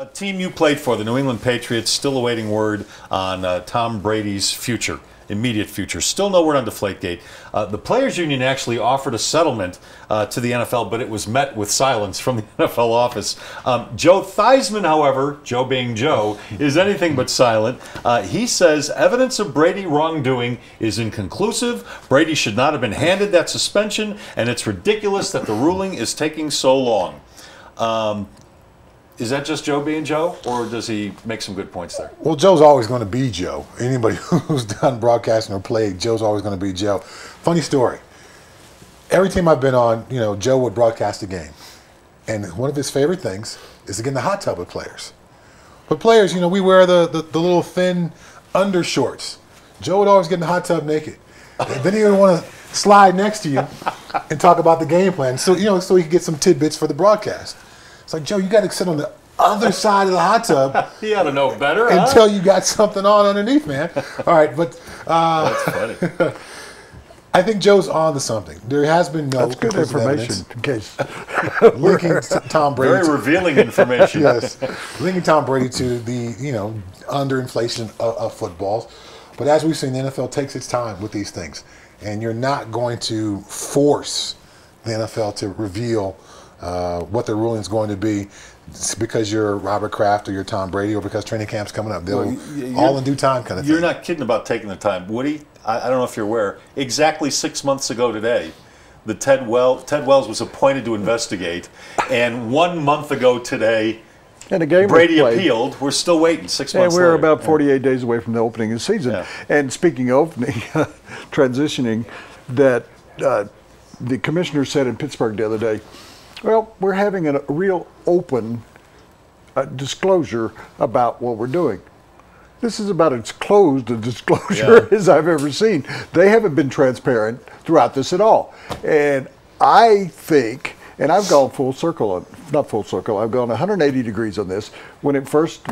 A team you played for, the New England Patriots, still awaiting word on Tom Brady's future, immediate future. Still no word on Deflategate. The Players Union actually offered a settlement to the NFL, but it was met with silence from the NFL office. Joe Theismann, however, Joe being Joe, is anything but silent. He says evidence of Brady wrongdoing is inconclusive. Brady should not have been handed that suspension, and it's ridiculous that the ruling is taking so long. Is that just Joe being Joe, or does he make some good points there? Well, Joe's always going to be Joe. Anybody who's done broadcasting or played, Joe's always going to be Joe. Funny story. Every team I've been on, Joe would broadcast a game. And one of his favorite things is to get in the hot tub with players. But players, we wear the little thin undershorts. Joe would always get in the hot tub naked. And then he would want to slide next to you and talk about the game plan. So, so he could get some tidbits for the broadcast. It's like, Joe, you got to sit on the other side of the hot tub. He ought to know better, until you got something on underneath, man. All right, but that's funny. I think Joe's on to something. There has been no That's good information in case linking Tom Brady. Very revealing information. Yes, linking Tom Brady to the underinflation of footballs. But as we've seen, the NFL takes its time with these things, and you're not going to force the NFL to reveal what the ruling is going to be because you're Robert Kraft or you're Tom Brady or because training camp's coming up. They'll all in due time kind of thing. You're not kidding about taking the time. Woody, I don't know if you're aware, exactly 6 months ago today, Ted Wells was appointed to investigate, and 1 month ago today, and a game Brady appealed. We're still waiting 6 months later. And we're about 48 days away from the opening of the season. Yeah. And speaking of opening, transitioning, that the commissioner said in Pittsburgh the other day, well, we're having a real open disclosure about what we're doing. This is about as closed a disclosure as I've ever seen. They haven't been transparent throughout this at all. And I think, and I've gone full circle, not full circle, I've gone 180 degrees on this. When it first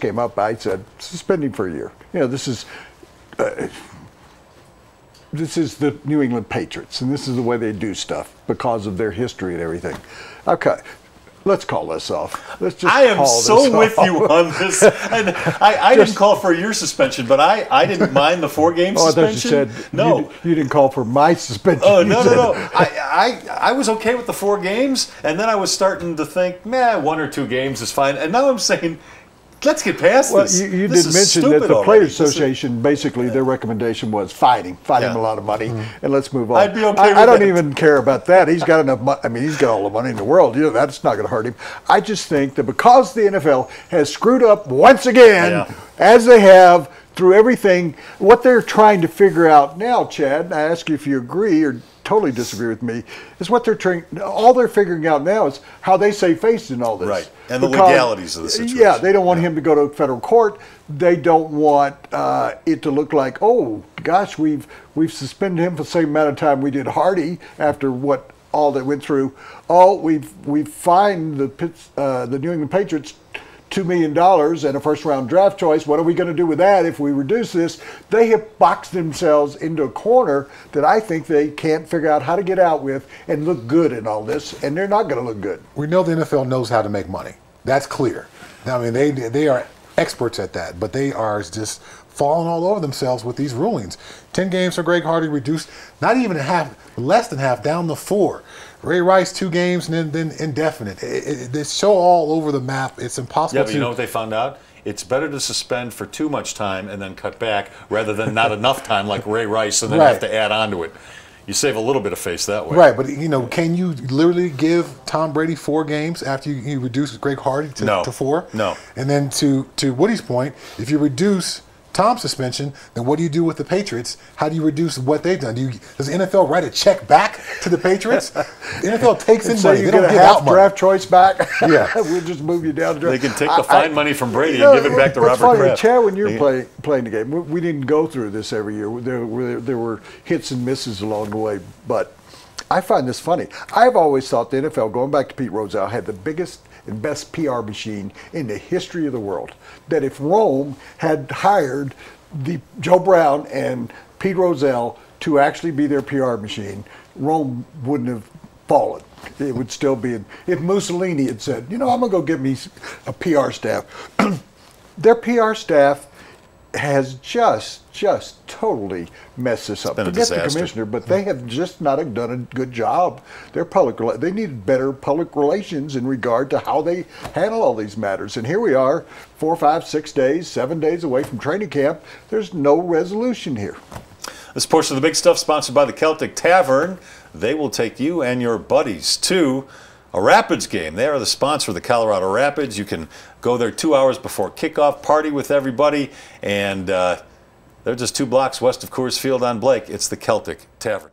came up, I said, suspending for a year. This is the New England Patriots, and this is the way they do stuff because of their history and everything. Okay, let's call this off. Let's just. I am so with you on this. And I didn't call for your suspension, but I didn't mind the 4-game suspension. I thought you said no. You didn't call for my suspension. Oh no. I was okay with the 4 games, and then I was starting to think, 1 or 2 games is fine. And now I'm saying, let's get past this. You this did mention that the already. Players Association, basically their recommendation was fight him a lot of money, and let's move on. I'd be okay with I don't that. even care about that. He's got enough money. I mean, he's got all the money in the world. That's not going to hurt him. I just think that because the NFL has screwed up once again, as they have through everything, what they're trying to figure out now, Chad, and I ask you if you agree or totally disagree with me, is what they're trying. All they're figuring out now is how they save face in all this. Right, and the legalities of the situation. Yeah, they don't want him to go to federal court. They don't want it to look like, oh gosh, we've suspended him for the same amount of time we did Hardy after what all that went through. Oh, we've fined the New England Patriots $2 million and a first-round draft choice. What are we going to do with that if we reduce this? They have boxed themselves into a corner that I think they can't figure out how to get out with and look good in all this, and they're not going to look good. We know the NFL knows how to make money. That's clear. I mean, they are experts at that, but they are just falling all over themselves with these rulings. 10 games for Greg Hardy reduced, not even half, less than half, down to 4. Ray Rice 2 games and then indefinite. They show all over the map. It's impossible. Yeah, but you know what they found out? It's better to suspend for too much time and then cut back rather than not enough time like Ray Rice and then have to add on to it. You save a little bit of face that way. Right, but can you literally give Tom Brady 4 games after you reduce Greg Hardy to 4? No. And then to Woody's point, if you reduce Tom's suspension, then what do you do with the Patriots? How do you reduce what they've done? Does the NFL write a check back to the Patriots? The NFL takes in money. You they get don't a give out money. draft choice back. Yeah, we'll just move you down. They can take the fine money from Brady and give it back to Robert Kraft. Chad, when you're playing the game, we didn't go through this every year. There were hits and misses along the way, but I find this funny. I've always thought the NFL, going back to Pete Rozelle, had the biggest and best PR machine in the history of the world. That if Rome had hired Joe Brown and Pete Rozelle to actually be their PR machine, Rome wouldn't have fallen. It would still be, if Mussolini had said, you know, I'm going to go get me a PR staff. Their PR staff has just totally messed this up. been a Forget the disaster. commissioner, but they have just not done a good job. Their they need better public relations in regard to how they handle all these matters. And here we are, 4, 5, 6 days, 7 days away from training camp. There's no resolution here. This portion of the Big Stuff sponsored by the Celtic Tavern. They will take you and your buddies to a Rapids game. They are the sponsor of the Colorado Rapids. You can go there 2 hours before kickoff, party with everybody, and they're just 2 blocks west of Coors Field on Blake. It's the Celtic Tavern.